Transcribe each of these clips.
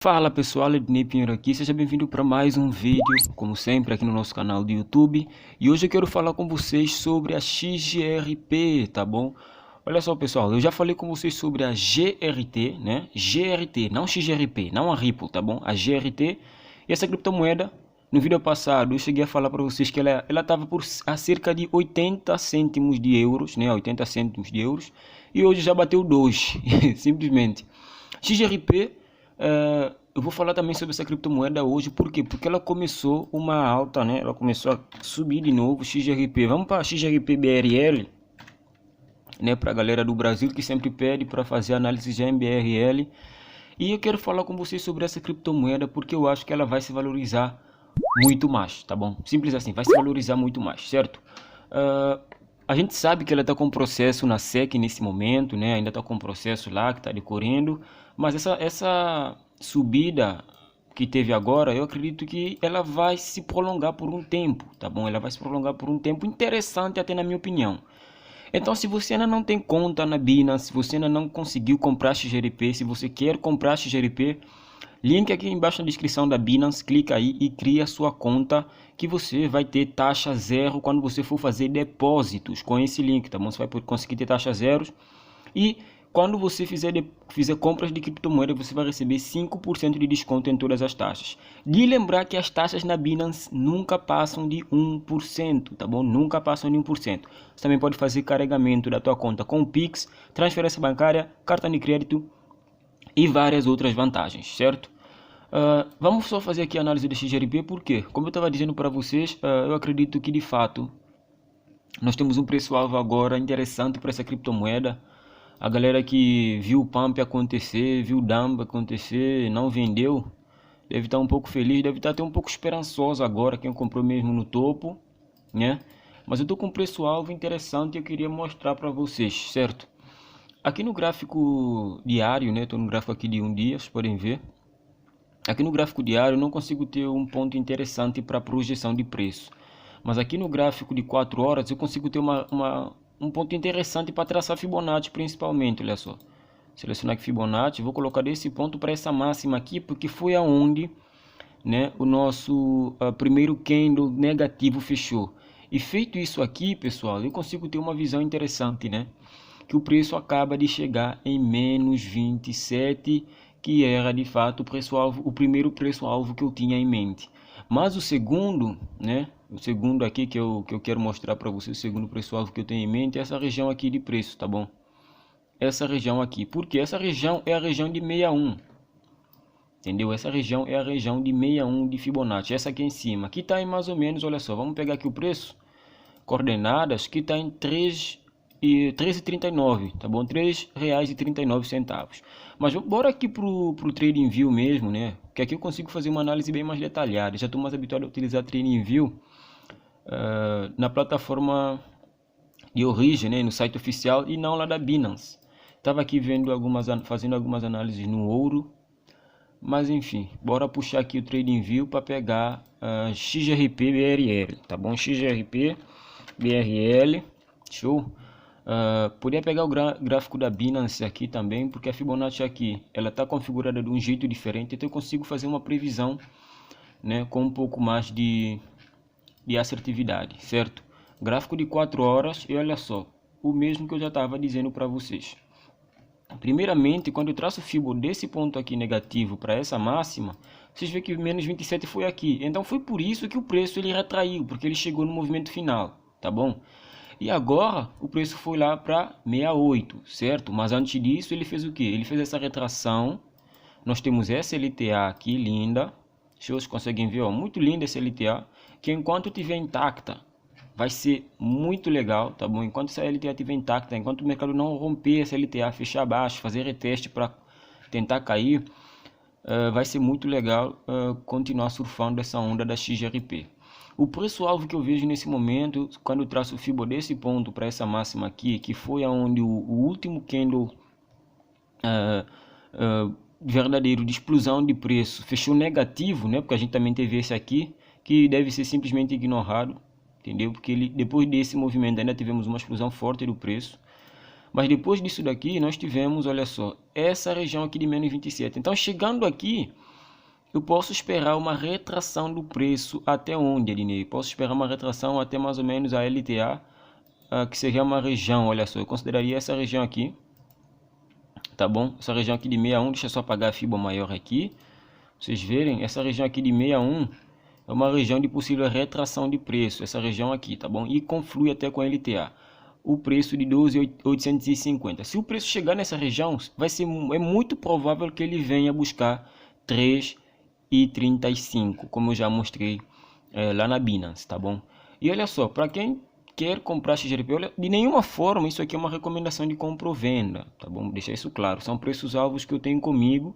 Fala pessoal, Ednei Pinheiro aqui, seja bem-vindo para mais um vídeo, como sempre aqui no nosso canal do YouTube. E hoje eu quero falar com vocês sobre a XGRP, tá bom? Olha só pessoal, eu já falei com vocês sobre a GRT, né? GRT, não XGRP, não a Ripple, tá bom? A GRT, e essa criptomoeda, no vídeo passado eu cheguei a falar para vocês que ela estava a cerca de 80 cêntimos de euros, né? 80 cêntimos de euros, e hoje já bateu 2, simplesmente. XGRP... eu vou falar também sobre essa criptomoeda hoje, por quê? Porque ela começou uma alta, né? Ela começou a subir de novo, XGRP. Vamos para XGRP BRL, né? Para a galera do Brasil que sempre pede para fazer análise já em BRL. E eu quero falar com vocês sobre essa criptomoeda porque eu acho que ela vai se valorizar muito mais, tá bom? Simples assim, vai se valorizar muito mais, certo? A gente sabe que ela está com um processo na SEC nesse momento, né? Ainda está com um processo lá que está decorrendo, mas essa subida que teve agora, eu acredito que ela vai se prolongar por um tempo, tá bom? Ela vai se prolongar por um tempo interessante até na minha opinião. Então, se você ainda não tem conta na Binance, se você ainda não conseguiu comprar XGRP, se você quer comprar XGRP, link aqui embaixo na descrição da Binance, clica aí e cria sua conta que você vai ter taxa zero quando você for fazer depósitos com esse link, tá bom? Você vai conseguir ter taxa zero e quando você fizer compras de criptomoeda, você vai receber 5% de desconto em todas as taxas. De lembrar que as taxas na Binance nunca passam de 1%, tá bom? Nunca passam de 1%. Você também pode fazer carregamento da tua conta com Pix, transferência bancária, cartão de crédito e várias outras vantagens, certo? Vamos só fazer aqui a análise do XGRP, porque, como eu estava dizendo para vocês, eu acredito que de fato nós temos um preço-alvo agora interessante para essa criptomoeda. A galera que viu o pump acontecer, viu o dump acontecer, não vendeu, deve estar um pouco feliz, deve estar até um pouco esperançoso agora, quem comprou mesmo no topo, né? Mas eu estou com um preço-alvo interessante e eu queria mostrar para vocês, certo? Aqui no gráfico diário, né? Estou no gráfico aqui de um dia, vocês podem ver. Aqui no gráfico diário eu não consigo ter um ponto interessante para projeção de preço. Mas aqui no gráfico de 4 horas eu consigo ter um ponto interessante para traçar Fibonacci principalmente, olha só. Selecionar aqui Fibonacci, vou colocar desse ponto para essa máxima aqui, porque foi aonde, né, o nosso primeiro candle negativo fechou. E feito isso aqui, pessoal, eu consigo ter uma visão interessante, né? Que o preço acaba de chegar em menos 27, que era de fato o primeiro preço-alvo que eu tinha em mente. Mas o segundo, né? O segundo aqui que eu quero mostrar para vocês, o segundo preço-alvo que eu tenho em mente é essa região aqui de preço, tá bom? Essa região aqui, porque essa região é a região de 61, entendeu? Essa região é a região de 61 de Fibonacci, essa aqui em cima. Aqui está em mais ou menos, olha só, vamos pegar aqui o preço, coordenadas, que está em 13,39, tá bom? R$ 3,39. Mas bora aqui pro TradingView mesmo, né? Que aqui eu consigo fazer uma análise bem mais detalhada. Já estou mais habituado a utilizar TradingView na plataforma de origem, né? No site oficial e não lá da Binance. Estava aqui fazendo algumas análises no ouro, mas enfim, bora puxar aqui o TradingView para pegar XGRP BRL, tá bom? XGRP BRL, show. Poderia pegar o gráfico da Binance aqui também, porque a Fibonacci aqui ela está configurada de um jeito diferente, então eu consigo fazer uma previsão, né, com um pouco mais de assertividade, certo? Gráfico de 4 horas e olha só, o mesmo que eu já estava dizendo para vocês. Primeiramente, quando eu traço o Fibo desse ponto aqui negativo para essa máxima, vocês veem que menos 27 foi aqui. Então foi por isso que o preço ele retraiu, porque ele chegou no movimento final, tá bom? E agora o preço foi lá para 68, certo? Mas antes disso ele fez o que? Ele fez essa retração. Nós temos essa LTA aqui, linda. Vocês conseguem ver, ó, muito linda essa LTA. Que enquanto estiver intacta, vai ser muito legal, tá bom? Enquanto essa LTA estiver intacta, enquanto o mercado não romper essa LTA, fechar abaixo, fazer reteste para tentar cair, vai ser muito legal continuar surfando essa onda da XGRP. O preço-alvo que eu vejo nesse momento, quando eu traço o Fibo desse ponto para essa máxima aqui, que foi aonde o último candle verdadeiro de explosão de preço fechou negativo, né? Porque a gente também teve esse aqui, que deve ser simplesmente ignorado, entendeu? Porque depois desse movimento ainda tivemos uma explosão forte do preço. Mas depois disso daqui, nós tivemos, olha só, essa região aqui de menos 27. Então, chegando aqui, eu posso esperar uma retração do preço até onde, Ednei? Posso esperar uma retração até mais ou menos a LTA, que seria uma região, olha só, eu consideraria essa região aqui, tá bom? Essa região aqui de 61, deixa eu só apagar a fibra maior aqui, vocês verem, essa região aqui de 61 é uma região de possível retração de preço, essa região aqui, tá bom? E conflui até com a LTA. O preço de 12.850. Se o preço chegar nessa região, é muito provável que ele venha buscar 3,35, como eu já mostrei lá na Binance, tá bom? E olha só, para quem quer comprar XRP, olha, de nenhuma forma isso aqui é uma recomendação de compra ou venda, tá bom? Deixar isso claro, são preços alvos que eu tenho comigo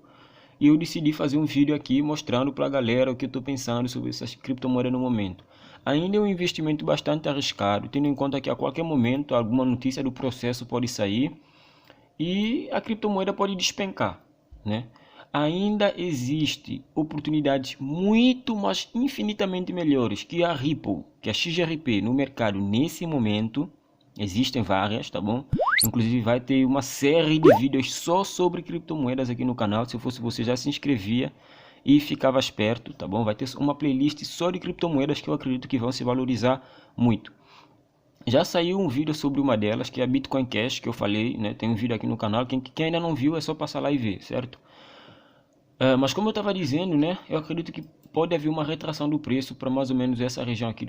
e eu decidi fazer um vídeo aqui mostrando para a galera o que eu estou pensando sobre essas criptomoedas no momento. Ainda é um investimento bastante arriscado, tendo em conta que a qualquer momento alguma notícia do processo pode sair e a criptomoeda pode despencar, né? Ainda existe oportunidades muito, mas infinitamente melhores que a Ripple, que a XRP no mercado nesse momento. Existem várias, tá bom? Inclusive vai ter uma série de vídeos só sobre criptomoedas aqui no canal. Se eu fosse você, já se inscrevia e ficava esperto, tá bom? Vai ter uma playlist só de criptomoedas que eu acredito que vão se valorizar muito. Já saiu um vídeo sobre uma delas, que é a Bitcoin Cash, que eu falei, né? Tem um vídeo aqui no canal, quem ainda não viu é só passar lá e ver, certo? Mas como eu estava dizendo, né? Eu acredito que pode haver uma retração do preço para mais ou menos essa região aqui,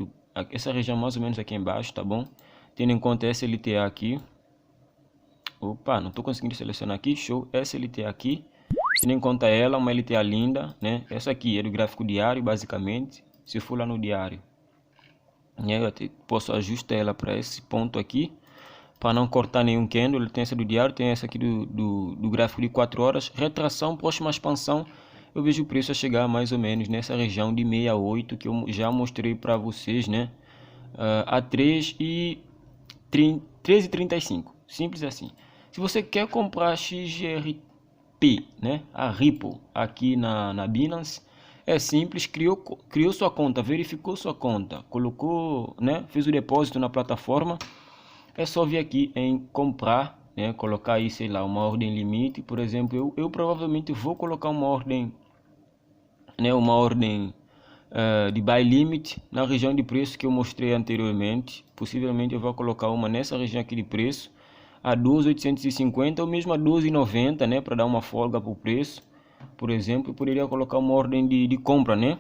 essa região mais ou menos aqui embaixo, tá bom? Tendo em conta SLTA aqui. Opa, não estou conseguindo selecionar aqui. Show, SLTA aqui. Tendo em conta ela, uma LTA linda, né? Essa aqui é do gráfico diário, basicamente. Se eu for lá no diário, eu posso ajustar ela para esse ponto aqui, para não cortar nenhum candle. Ele tem essa do diário, tem essa aqui do gráfico de 4 horas. Retração, próxima expansão, eu vejo o preço a chegar mais ou menos nessa região de 68, que eu já mostrei para vocês, né? A 13,35, simples assim. Se você quer comprar XRP, né, a Ripple aqui na Binance, é simples, criou sua conta, verificou sua conta, colocou, né, fez o depósito na plataforma, é só vir aqui em comprar, né, colocar aí, sei lá, uma ordem limite, por exemplo, eu provavelmente vou colocar uma ordem, né, de buy limit na região de preço que eu mostrei anteriormente. Possivelmente eu vou colocar uma nessa região aqui de preço a 12.850 ou mesmo a 12.90, né, para dar uma folga para o preço. Por exemplo, eu poderia colocar uma ordem de compra, né,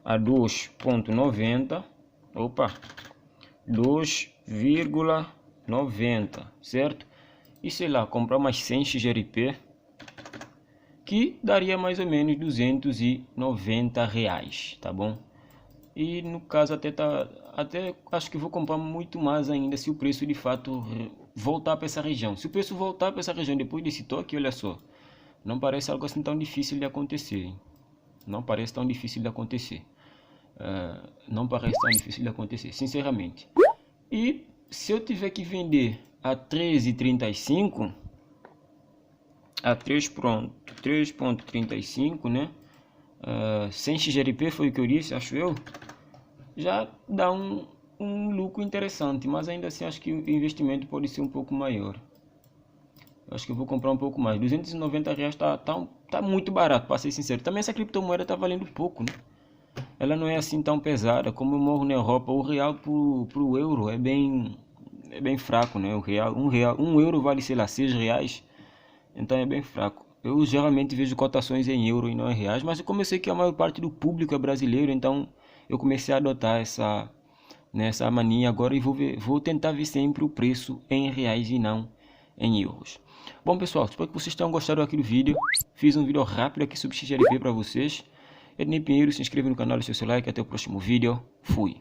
a 2.90, opa, 2,90, certo? E sei lá, comprar umas 100 XRP, que daria mais ou menos R$290, tá bom? E no caso até acho que vou comprar muito mais ainda se o preço de fato voltar para essa região. Se o preço voltar para essa região depois desse toque, olha só, não parece algo assim tão difícil de acontecer, hein? Não parece tão difícil de acontecer. Não parece tão difícil de acontecer, sinceramente. E se eu tiver que vender a 13,35, a 3.35, né? 100 XRP foi o que eu disse, acho eu. Já dá um lucro interessante, mas ainda assim acho que o investimento pode ser um pouco maior. Acho que eu vou comprar um pouco mais. R$290 tá muito barato, para ser sincero. Também essa criptomoeda tá valendo pouco, né? Ela não é assim tão pesada. Como eu moro na Europa, o real pro euro é bem fraco, né? Um euro vale, sei lá, R$6. Então é bem fraco. Eu geralmente vejo cotações em euro e não em reais, mas eu comecei que a maior parte do público é brasileiro, então eu comecei a adotar essa mania agora e vou tentar ver sempre o preço em reais e não em euros. Bom pessoal, espero que vocês tenham gostado aqui do vídeo. Fiz um vídeo rápido aqui sobre XRP para vocês. Ednei Pinheiro, se inscreva no canal, deixe seu like, até o próximo vídeo. Fui!